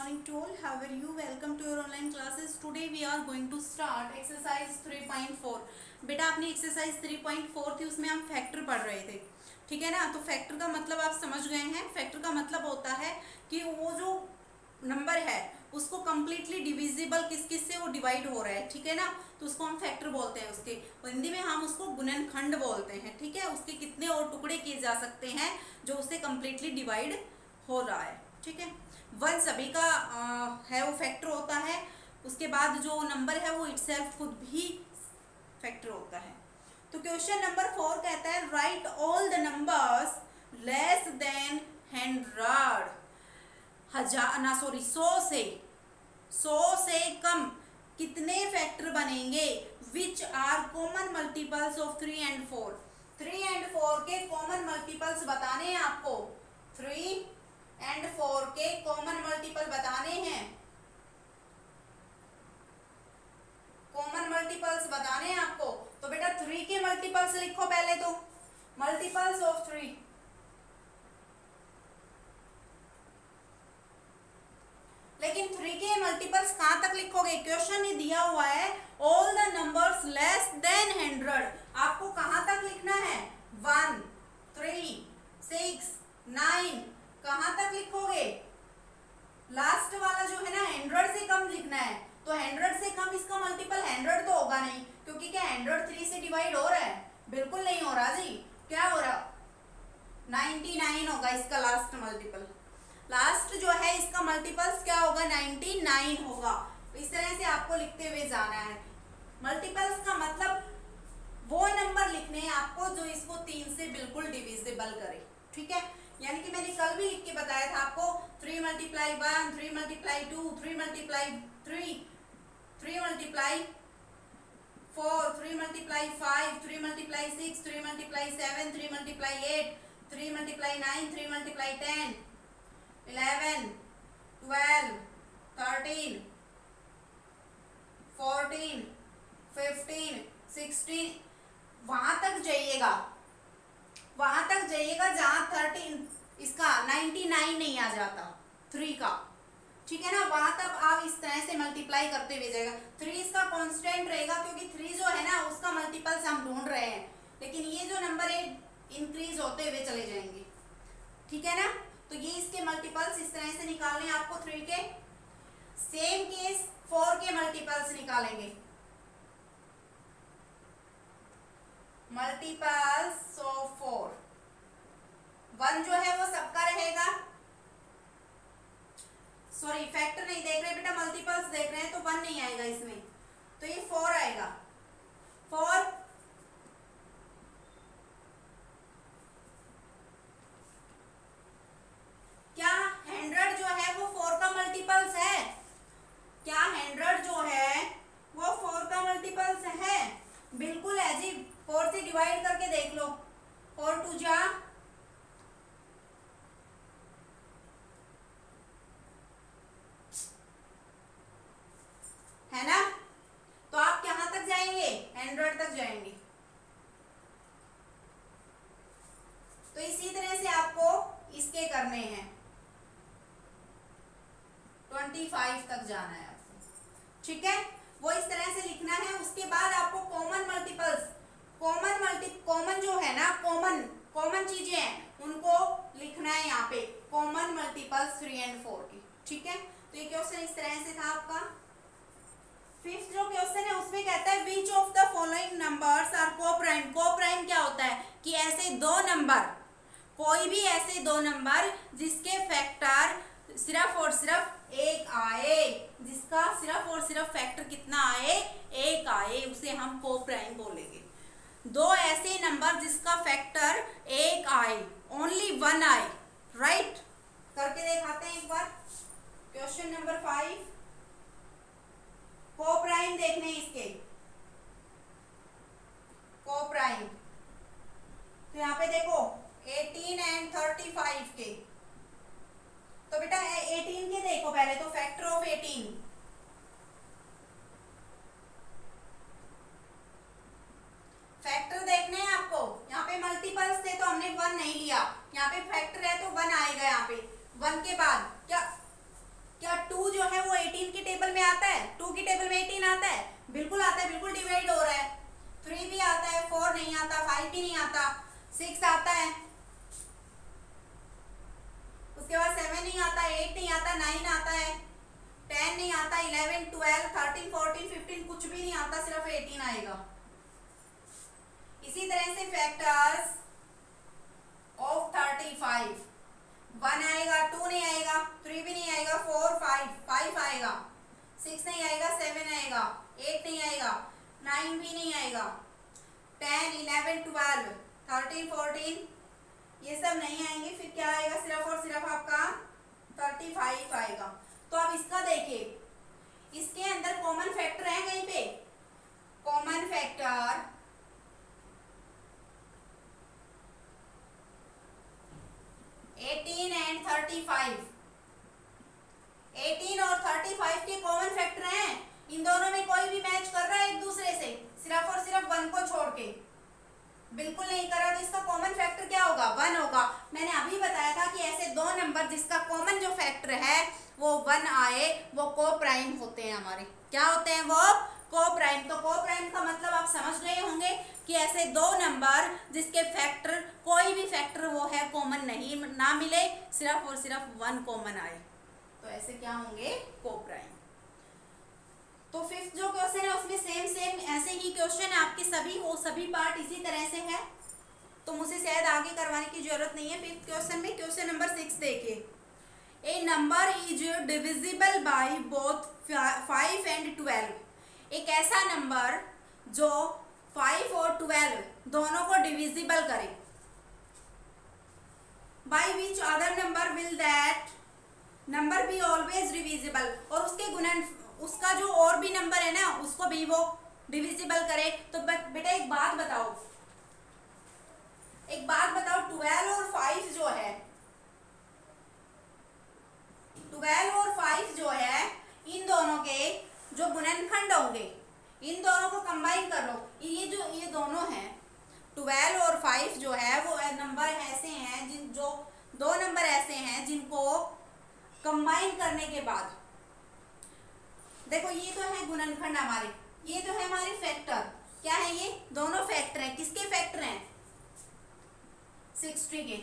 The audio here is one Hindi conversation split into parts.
morning to all. How are you? Welcome to your online classes. Today we are going to start exercise 3.4. बेटा आपने एक्सरसाइज 3.4 थी, उसमें हम फैक्टर पढ़ रहे थे, ठीक है ना। तो फैक्टर का मतलब आप समझ गए हैं। फैक्टर का मतलब होता है कि वो जो नंबर है उसको कम्प्लीटली डिविजिबल किस किस से वो डिवाइड हो रहा है, ठीक है ना। तो उसको हम फैक्टर बोलते हैं। उसके हिंदी में हम उसको गुणनखंड बोलते हैं, ठीक है। उसके कितने और टुकड़े किए जा सकते हैं जो उससे कम्प्लीटली डिवाइड हो रहा है, ठीक है। वन सभी का है, वो फैक्टर होता है। उसके बाद जो नंबर है वो इटसेल्फ खुद भी फैक्टर होता है। तो क्वेश्चन नंबर 4 कहता है write all the numbers less than 100। 100 से कम कितने फैक्टर बनेंगे which are common multiples of 3 and 4। 3 and 4 के कॉमन मल्टीपल्स बताने हैं आपको। 3 एंड 4 के कॉमन मल्टीपल बताने हैं। कॉमन मल्टीपल्स बताने हैं आपको। तो बेटा 3 के मल्टीपल्स लिखो पहले। तो मल्टीपल्स ऑफ 3, लेकिन 3 के मल्टीपल्स कहां तक लिखोगे? क्वेश्चन ही दिया हुआ है all the numbers less than 100। आपको कहां तक लिखना है? 1, 3, 6, 9 कहां तक लिखोगे? लास्ट वाला जो है ना 100 से कम लिखना है। तो 100 से कम इसका मल्टीपल 100 तो होगा नहीं, क्योंकि क्या 100 3 से डिवाइड हो रहा है? बिल्कुल नहीं हो रहा जी। क्या हो रहा? 99 होगा इसका लास्ट मल्टीपल। लास्ट जो है इसका मल्टीपल्स क्या होगा? 99 होगा। इस तरह से आपको लिखते हुए जाना है। मल्टीपल्स का मतलब वो नंबर लिखने हैं आपको जो इसको 3 से बिल्कुल डिविजिबल करे, ठीक है। यानी कि मैंने कल भी लिख के बताया था आपको 3 × 1, 3 × 2, 3 × 3, 3 × 4, 3 × 5, 3 × 6, 3 × 7, 3 × 8, 3 × 9, 3 × 10, 11, 12, 13, 14, 15, 16 वहां तक जाइएगा जहां 13 इसका 99 नहीं आ जाता 3 का, ठीक है ना। वहां तक आप इस तरह से मल्टीप्लाई करते हुए जाएगा। 3 इसका कांस्टेंट रहेगा, क्योंकि 3 जो है ना उसका मल्टीपल्स हम ढूंढ रहे हैं, लेकिन ये जो नंबर है इंक्रीज होते हुए चले जाएंगे, ठीक है ना। तो ये इसके मल्टीपल्स इस तरह से निकालने हैं आपको 3 के। सेम केस 4 के मल्टीपल्स निकालेंगे। मल्टीपल्स ऑफ 4, 1 जो है वो सबका रहेगा। सॉरी फैक्टर नहीं देख रहे बेटा, मल्टीपल्स देख रहे हैं, तो 1 नहीं आएगा इसमें, तो ये 4 आएगा। 4 क्या 100 जो है वो 4 का मल्टीपल्स है? क्या 100 जो है वो 4 का मल्टीपल्स है? बिल्कुल है जी। 4 से डिवाइड करके देख लो। 4 2 जा है ना। तो आप कहां तक जाएंगे? 100 तक जाएंगे। तो इसी तरह से आपको इसके करने हैं। 25 तक जाना है आपको, ठीक है। वो इस तरह से लिखना है। उसके बाद आपको कॉमन मल्टीपल्स, कॉमन जो है ना, कॉमन चीजें हैं उनको लिखना है यहाँ पे। कॉमन मल्टीपल्स 3 एंड 4 की, ठीक है। तो ये क्वेश्चन इस तरह से था आपका। 5th जो क्वेश्चन है उसमें कहता है which of the following numbers are coprime. Coprime क्या होता है? कि ऐसे दो नंबर, कोई भी ऐसे दो नंबर जिसके फैक्टर सिर्फ और सिर्फ 1 आए, जिसका सिर्फ और सिर्फ फैक्टर कितना आए? 1 आए, उसे हम कोप्राइम बोलेंगे। दो ऐसे नंबर जिसका फैक्टर 1 आए, ओनली 1 आए, राइट। करके दिखाते हैं एक बार। क्वेश्चन नंबर 5 कोप्राइम देखने इसके। कोप्राइम तो यहाँ पे देखो 18 एंड 35 के। तो बेटा 18 के देखो पहले, तो फैक्टर ऑफ 18, फैक्टर देखने हैं आपको। यहाँ पे मल्टीपल्स थे तो हमने 1 नहीं लिया, यहाँ पे फैक्टर है तो 1 आएगा। यहाँ पे 1 के बाद क्या क्या 2 जो है वो 18 की टेबल में आता है? 2 की टेबल में 18 आता है? बिल्कुल आता है, बिल्कुल डिवाइड हो रहा है। 3 भी आता है, 4 नहीं आता, 5 भी नहीं आता, 6 आता है, उसके बाद 7 नहीं आता, 8 नहीं आता, 9 आता है, 10 नहीं आता, 11, 12, 13, 14, 15 कुछ भी नहीं आता, सिर्फ 18 आएगा। इसी तरह से फैक्टर्स ऑफ 35, 1 आएगा, 2 नहीं आएगा, 3 भी नहीं आएगा, 4, 5 आएगा, 6 नहीं आएगा, 7 आएगा, 8 नहीं आएगा, 9 भी नहीं आएगा, 10, 11, 12, 13, 14 ये सब नहीं आएंगे। फिर क्या आएगा? सिर्फ और सिर्फ आपका 35 आएगा। तो अब इसका देखिए, इसके अंदर कॉमन फैक्टर है कहीं पे? कॉमन फैक्टर 18 एंड 35, 18 और 35 के कॉमन फैक्टर हैं। इन दोनों में कोई भी मैच कर रहा है एक दूसरे से, सिर्फ और सिर्फ 1 को छोड़ के? बिल्कुल नहीं कर रहा, तो इसका कॉमन फैक्टर क्या होगा? 1 होगा। मैंने अभी बताया था कि ऐसे दो नंबर जिसका कॉमन जो फैक्टर है वो 1 आए, वो को प्राइम होते हैं हमारे। क्या होते हैं वो? को प्राइम। तो को प्राइम का मतलब आप समझ गए होंगे कि ऐसे दो नंबर जिसके फैक्टर कोई भी फैक्टर वो है कॉमन नहीं ना मिले, सिर्फ और सिर्फ 1 कॉमन आए, तो ऐसे क्या होंगे? को प्राइम। तो फिफ्थ जो क्वेश्चन है उसमें सेम ऐसे ही क्वेश्चन है आपके सभी, वो सभी पार्ट इसी तरह से है, तो मुझे शायद आगे करवाने की जरूरत नहीं है। फिफ्थ क्वेश्चन में क्वेश्चन नंबर 6 देखिए, A number is divisible by both 5 and 12। एक ऐसा नंबर जो 5 और 12 दोनों को डिविजिबल करे, by which other number will that number be always divisible. और उसके गुणन, उसका जो और भी नंबर है ना उसको भी वो डिविजिबल करे। तो बेटा एक बात बताओ, 12 और 5 जो है, 12 और 5 जो है, इन दोनों के जो गुणनखंड होंगे, इन दोनों को कंबाइन कर लो। ये दोनों हैं 12 और 5 जो है वो नंबर ऐसे हैं जो दो नंबर ऐसे हैं जिनको कंबाइन करने के बाद, देखो ये तो है गुणनखंड हमारे, ये तो है हमारे फैक्टर। क्या है? ये दोनों फैक्टर हैं। किसके फैक्टर हैं? 60 के।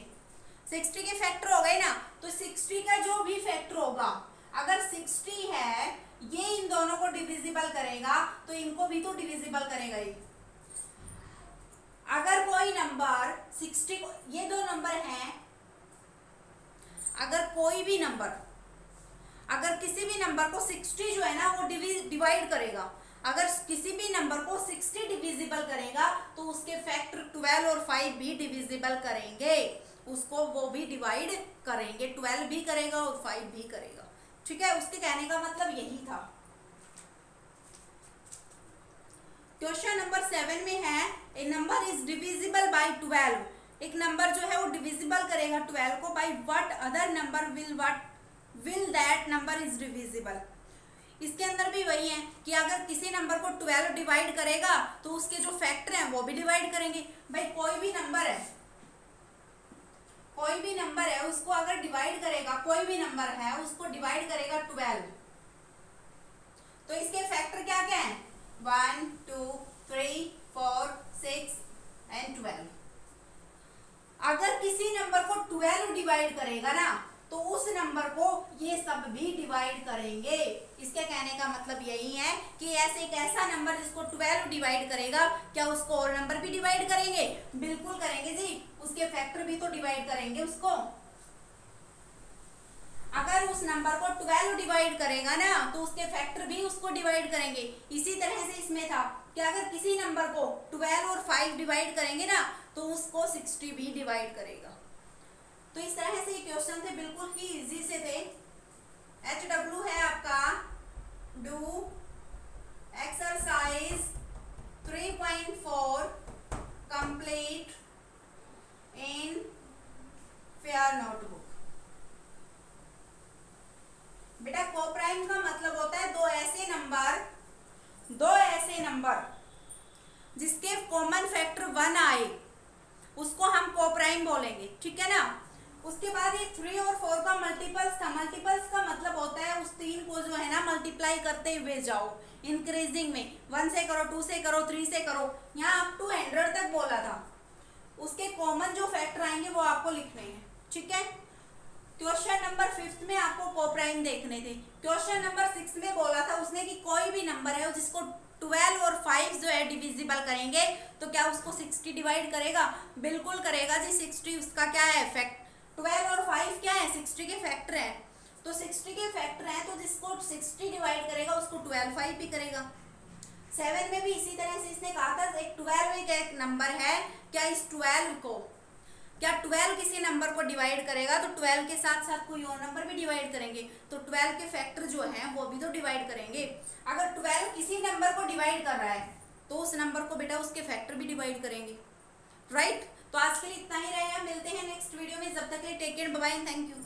60 के फैक्टर हो गए ना, तो 60 का जो भी फैक्टर होगा, अगर 60 है ये इन दोनों को डिविजिबल करेगा तो इनको भी तो डिविजिबल करेगा ही। अगर कोई नंबर 60, ये दो नंबर हैं, अगर कोई भी नंबर, अगर किसी भी नंबर को 60 जो है ना वो डिवाइड करेगा, अगर किसी भी नंबर को 60 डिविजिबल करेगा तो उसके फैक्टर 12 और 5 भी डिविजिबल करेंगे, उसको वो भी डिवाइड करेंगे, 12 भी करेगा और 5 भी करेगा। ठीक है, उसके कहने का मतलब यही था। क्वेश्चन नंबर 7 में है, ए नंबर इज डिविजिबल बाय 12। एक नंबर जो है वो डिविजिबल करेगा 12 को, by what other number will that number is divisible. इसके अंदर भी वही है कि अगर किसी नंबर को 12 डिवाइड करेगा तो उसके जो फैक्टर हैं वो भी डिवाइड करेंगे। भाई कोई भी नंबर है, कोई भी नंबर है उसको अगर डिवाइड करेगा, कोई भी नंबर है उसको डिवाइड करेगा 12, तो इसके फैक्टर क्या क्या हैं? 1, 2, 3, 4, 6 एंड 12। अगर किसी नंबर को 12 डिवाइड करेगा ना तो उस नंबर को ये सब भी डिवाइड करेंगे। इसके कहने का मतलब यही है कि ऐसे एक ऐसा नंबर जिसको 12 डिवाइड करेगा, क्या उसको और नंबर भी डिवाइड करेंगे? बिल्कुल करेंगे जी, उसके फैक्टर भी तो डिवाइड करेंगे उसको। अगर उस नंबर को 12 डिवाइड करेगा ना तो उसके फैक्टर भी उसको डिवाइड करेंगे। इसी तरह से इसमें था कि अगर किसी नंबर को 12 और 5 डिवाइड करेंगे ना तो उसको 60 भी डिवाइड करेगा। तो इस तरह से ये क्वेश्चन थे, बिल्कुल ही इजी से थे। HW है आपका do exercise 3.4 complete in fair notebook. बेटा कोप्राइम का मतलब होता है दो ऐसे नंबर जिसके कॉमन फैक्टर 1 आए उसको हम कोप्राइम बोलेंगे। ठीक है ना, उसके बाद ये 3 और 4 का मल्टीपल्स था। मल्टीपल्स का मतलब होता है उस 3 को जो है ना मल्टीप्लाई करते हुए जाओ इंक्रीजिंग में, 1 से करो, 2 से करो, 3 से करो, यहाँ अप टू 100 तक बोला था। उसके कॉमन जो फैक्टर आएंगे वो आपको लिखने हैं, ठीक है। क्वेश्चन नंबर 5 में आपको कोप्राइम देखने थे। क्वेश्चन नंबर 6 में बोला था उसने कि कोई भी नंबर है जिसको 12 और 5 जो है डिविजिबल करेंगे तो क्या उसको 60 डिवाइड करेगा? बिल्कुल करेगा जी। 60 उसका क्या है? फैक्ट। 12 और 5 क्या है? 60 के फैक्टर है। तो 60 के फैक्टर हैं तो जिसको 60 डिवाइड करेगा उसको 12 5 भी करेगा। 7 में भी इसी तरह से इसने कहा था एक 12 एक नंबर है, क्या इस 12 को, क्या 12 किसी नंबर को डिवाइड करेगा तो 12 के साथ साथ कोई और नंबर भी डिवाइड करेंगे, तो 12 के फैक्टर जो हैं वो भी तो डिवाइड करेंगे। अगर 12 किसी नंबर को डिवाइड कर रहा है तो उस नंबर को बेटा उसके फैक्टर भी डिवाइड करेंगे, राइट। तो आज के लिए इतना ही रहेगा, मिलते हैं नेक्स्ट वीडियो में। जब तक के लिए take care, bye bye, thank you.